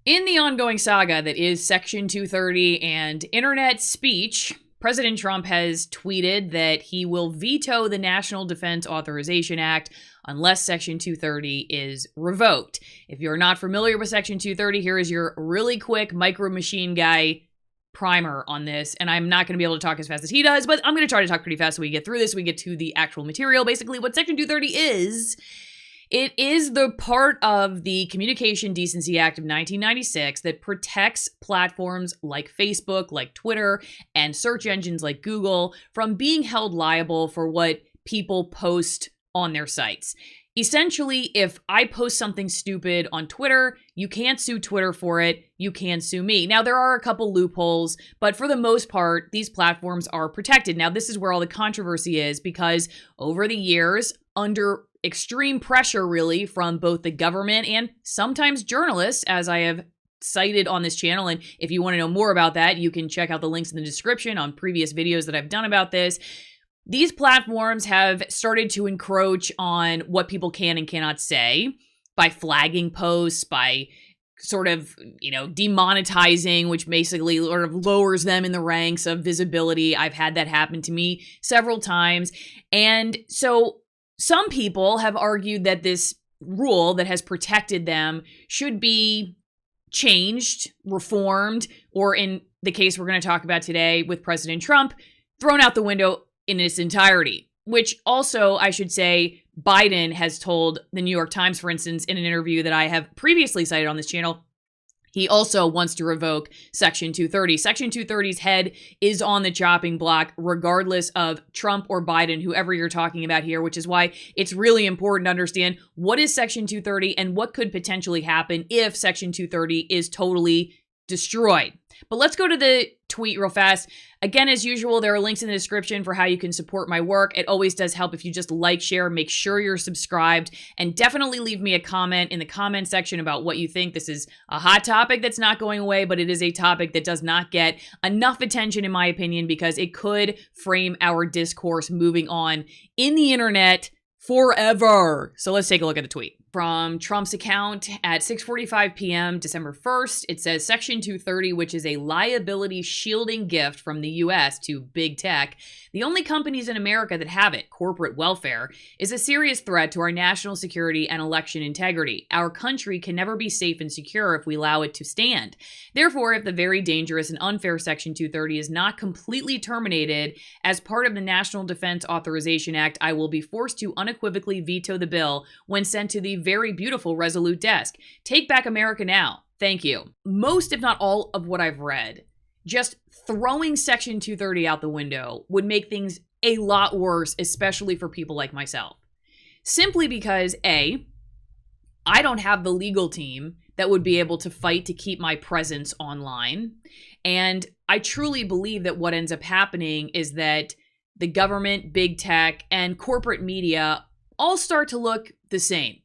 In the ongoing saga that is Section 230 and internet speech, President Trump has tweeted that he will veto the National Defense Authorization Act unless Section 230 is revoked. If you're not familiar with Section 230, here is your really quick Micro Machine Guy primer on this, and I'm not going to be able to talk as fast as he does, but I'm going to try to talk pretty fast so we get through this, we get to the actual material. Basically, what Section 230 is, it is the part of the Communication Decency Act of 1996 that protects platforms like Facebook, like Twitter, and search engines like Google from being held liable for what people post on their sites. Essentially, if I post something stupid on Twitter, you can't sue Twitter for it, you can sue me. Now, there are a couple loopholes, but for the most part, these platforms are protected. Now, this is where all the controversy is, because over the years, under extreme pressure, really, from both the government and sometimes journalists, as I have cited on this channel, and if you want to know more about that, you can check out the links in the description on previous videos that I've done about this. These platforms have started to encroach on what people can and cannot say by flagging posts, by sort of, demonetizing, which basically sort of lowers them in the ranks of visibility. I've had that happen to me several times. And so some people have argued that this rule that has protected them should be changed, reformed, or in the case we're going to talk about today with President Trump, thrown out the window in its entirety, which also, I should say, Biden has told the New York Times, for instance, in an interview that I have previously cited on this channel, he also wants to revoke Section 230. Section 230's head is on the chopping block, regardless of Trump or Biden, whoever you're talking about here, which is why it's really important to understand what is Section 230 and what could potentially happen if Section 230 is totally destroyed. But let's go to the tweet real fast. Again, as usual, there are links in the description for how you can support my work. It always does help if you just like, share, make sure you're subscribed, and definitely leave me a comment in the comment section about what you think. This is a hot topic that's not going away, but it is a topic that does not get enough attention, in my opinion, because it could frame our discourse moving on in the internet forever. So let's take a look at the tweet. From Trump's account at 6:45 p.m. December 1st, it says Section 230, which is a liability shielding gift from the U.S. to big tech, the only companies in America that have it, corporate welfare, is a serious threat to our national security and election integrity. Our country can never be safe and secure if we allow it to stand. Therefore, if the very dangerous and unfair Section 230 is not completely terminated as part of the National Defense Authorization Act, I will be forced to unequivocally veto the bill when sent to the very beautiful Resolute desk. Take back America now. Thank you. Most, if not all, of what I've read, just throwing Section 230 out the window would make things a lot worse, especially for people like myself. Simply because, A, I don't have the legal team that would be able to fight to keep my presence online. And I truly believe that what ends up happening is that the government, big tech, and corporate media all start to look the same.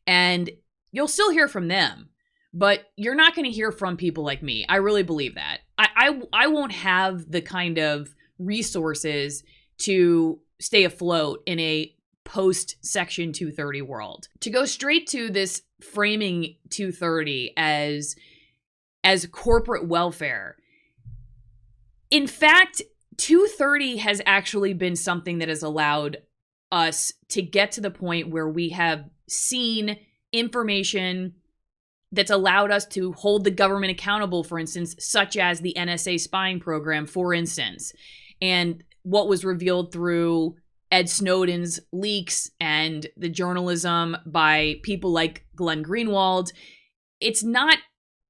And you'll still hear from them, but you're not going to hear from people like me. I really believe that. I won't have the kind of resources to stay afloat in a post-Section 230 world. To go straight to this framing 230 as corporate welfare, in fact, 230 has actually been something that has allowed us to get to the point where we have seen information that's allowed us to hold the government accountable, for instance, such as the NSA spying program, for instance, and what was revealed through Ed Snowden's leaks and the journalism by people like Glenn Greenwald. It's not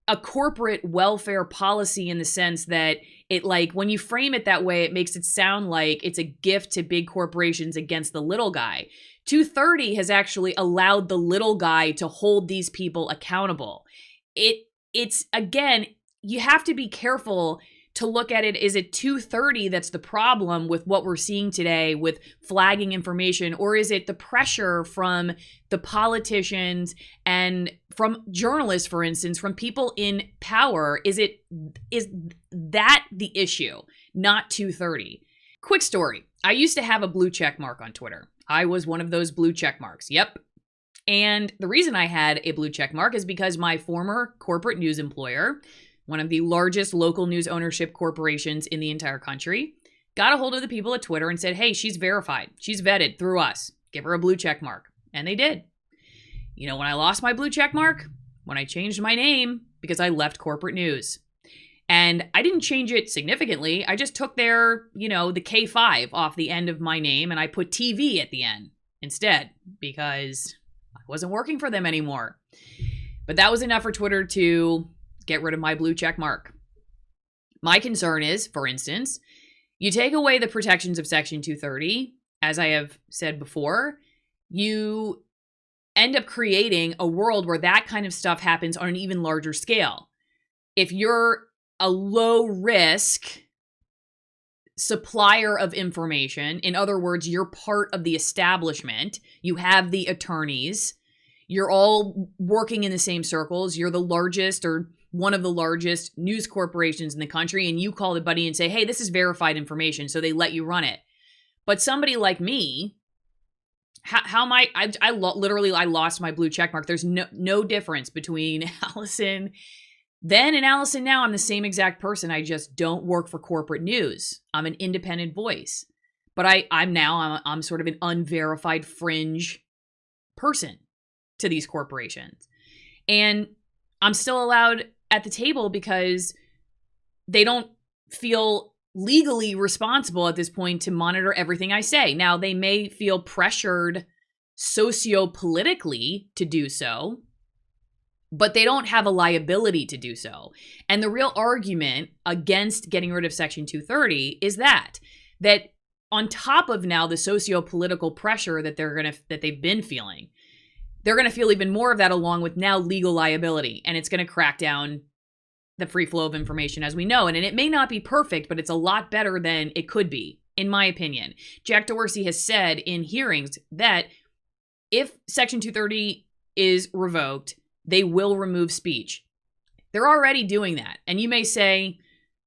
a corporate welfare policy in the sense that it, like, when you frame it that way, it makes it sound like it's a gift to big corporations against the little guy. 230 has actually allowed the little guy to hold these people accountable. It's again, you have to be careful to look at it. Is it 230 that's the problem with what we're seeing today with flagging information? Or is it the pressure from the politicians and from journalists, for instance, from people in power? Is that the issue, not 230? Quick story. I used to have a blue check mark on Twitter. I was one of those blue check marks. Yep. And the reason I had a blue check mark is because my former corporate news employer, one of the largest local news ownership corporations in the entire country, got a hold of the people at Twitter and said, hey, she's verified. She's vetted through us. Give her a blue check mark. And they did. You know when I lost my blue check mark? When I changed my name because I left corporate news. And I didn't change it significantly. I just took their, the K5 off the end of my name and I put TV at the end instead because I wasn't working for them anymore. But that was enough for Twitter to get rid of my blue check mark. My concern is, for instance, you take away the protections of Section 230, as I have said before, you end up creating a world where that kind of stuff happens on an even larger scale. If you're a low risk supplier of information, in other words, you're part of the establishment, you have the attorneys, you're all working in the same circles, you're the largest or one of the largest news corporations in the country, and you call the buddy and say, hey, this is verified information, so they let you run it. But somebody like me, how am I literally lost my blue check mark. There's no difference between Allison then and Allison now. I'm the same exact person. I just don't work for corporate news. I'm an independent voice. But I'm sort of an unverified fringe person to these corporations. And I'm still allowed at the table because they don't feel legally responsible at this point to monitor everything I say. Now, they may feel pressured socio-politically to do so, but they don't have a liability to do so. And the real argument against getting rid of Section 230 is that on top of now the socio-political pressure that they've been feeling, they're going to feel even more of that along with now legal liability. And it's going to crack down the free flow of information as we know. And it may not be perfect, but it's a lot better than it could be, in my opinion. Jack Dorsey has said in hearings that if Section 230 is revoked, they will remove speech. They're already doing that. And you may say,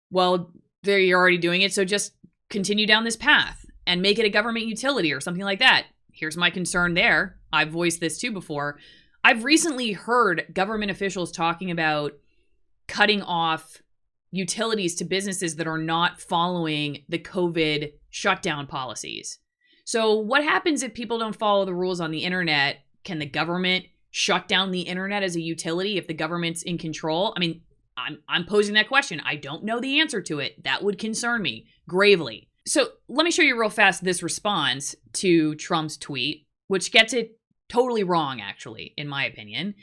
well, they're already doing it, so just continue down this path and make it a government utility or something like that. Here's my concern there. I've voiced this too before. I've recently heard government officials talking about cutting off utilities to businesses that are not following the COVID shutdown policies. So what happens if people don't follow the rules on the internet? Can the government shut down the internet as a utility if the government's in control? I mean, I'm posing that question. I don't know the answer to it. That would concern me gravely. So let me show you real fast this response to Trump's tweet, which gets it totally wrong, actually, in my opinion.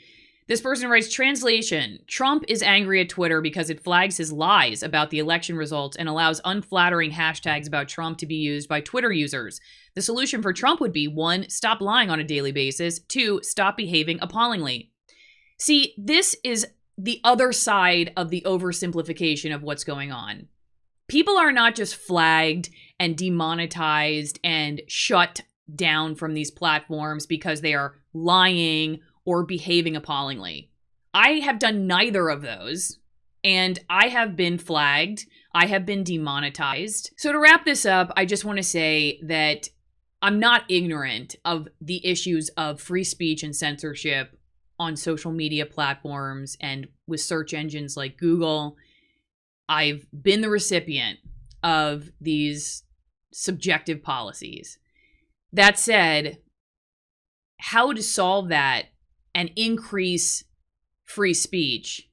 This person writes, translation, Trump is angry at Twitter because it flags his lies about the election results and allows unflattering hashtags about Trump to be used by Twitter users. The solution for Trump would be 1, stop lying on a daily basis, 2, stop behaving appallingly. See, this is the other side of the oversimplification of what's going on. People are not just flagged and demonetized and shut down from these platforms because they are lying or behaving appallingly. I have done neither of those, and I have been flagged. I have been demonetized. So to wrap this up, I just want to say that I'm not ignorant of the issues of free speech and censorship on social media platforms and with search engines like Google. I've been the recipient of these subjective policies. That said, how to solve that and increase free speech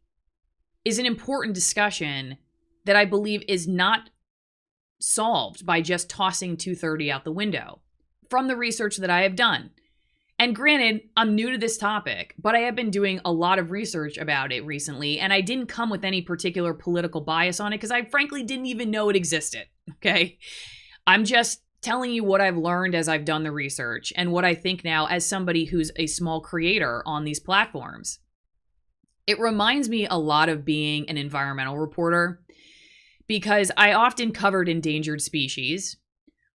is an important discussion that I believe is not solved by just tossing 230 out the window from the research that I have done. And granted, I'm new to this topic, but I have been doing a lot of research about it recently, and I didn't come with any particular political bias on it because I frankly didn't even know it existed, okay? I'm just telling you what I've learned as I've done the research and what I think now as somebody who's a small creator on these platforms. It reminds me a lot of being an environmental reporter because I often covered endangered species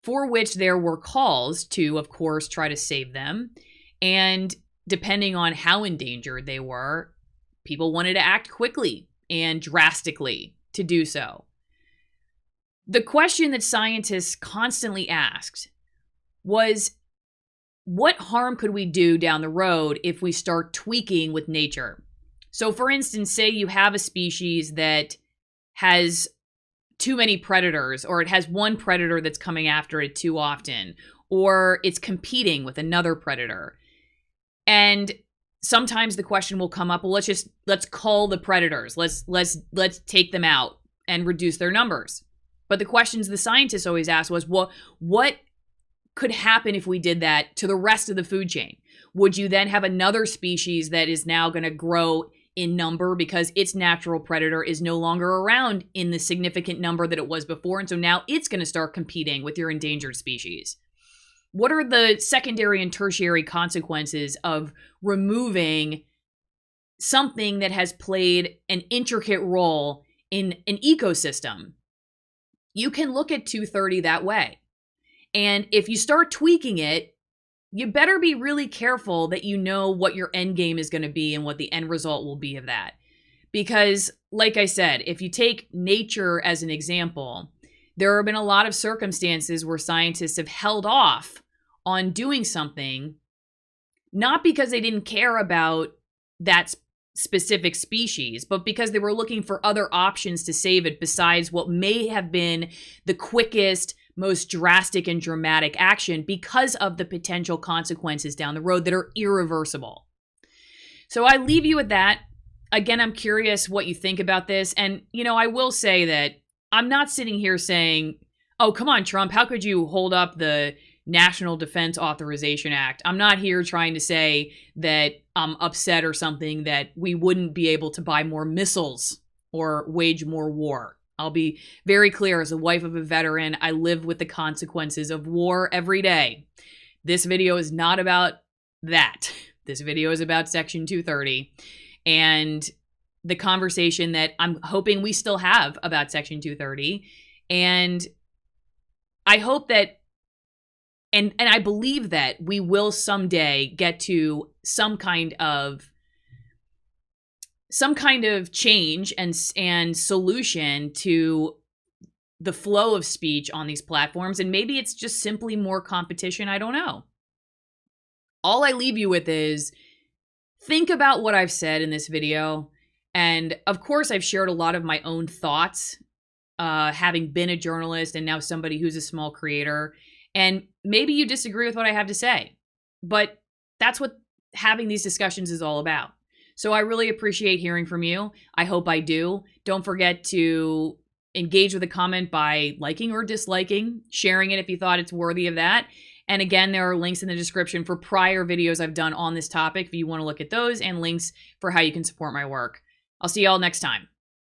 for which there were calls to, of course, try to save them. And depending on how endangered they were, people wanted to act quickly and drastically to do so. The question that scientists constantly asked was, what harm could we do down the road if we start tweaking with nature? So for instance, say you have a species that has too many predators, or it has one predator that's coming after it too often, or it's competing with another predator. And sometimes the question will come up, well, let's cull the predators. Let's take them out and reduce their numbers. But the questions the scientists always asked was, well, what could happen if we did that to the rest of the food chain? Would you then have another species that is now going to grow in number because its natural predator is no longer around in the significant number that it was before, and so now it's going to start competing with your endangered species? What are the secondary and tertiary consequences of removing something that has played an intricate role in an ecosystem? You can look at 230 that way. And if you start tweaking it, you better be really careful that you know what your end game is going to be and what the end result will be of that. Because, like I said, if you take nature as an example, there have been a lot of circumstances where scientists have held off on doing something, not because they didn't care about that specific species, but because they were looking for other options to save it besides what may have been the quickest, most drastic and dramatic action because of the potential consequences down the road that are irreversible. So I leave you with that. Again, I'm curious what you think about this. And, I will say that I'm not sitting here saying, oh, come on, Trump, how could you hold up the National Defense Authorization Act? I'm not here trying to say that I'm upset or something that we wouldn't be able to buy more missiles or wage more war. I'll be very clear, as a wife of a veteran, I live with the consequences of war every day. This video is not about that. This video is about Section 230 and the conversation that I'm hoping we still have about Section 230. And I hope that, and I believe that we will someday get to some kind of change and solution to the flow of speech on these platforms. And maybe it's just simply more competition. I don't know. All I leave you with is think about what I've said in this video. And of course, I've shared a lot of my own thoughts, having been a journalist and now somebody who's a small creator. And maybe you disagree with what I have to say, but that's what having these discussions is all about. So I really appreciate hearing from you. I hope I do. Don't forget to engage with a comment by liking or disliking, sharing it if you thought it's worthy of that. And again, there are links in the description for prior videos I've done on this topic if you want to look at those, and links for how you can support my work. I'll see y'all next time.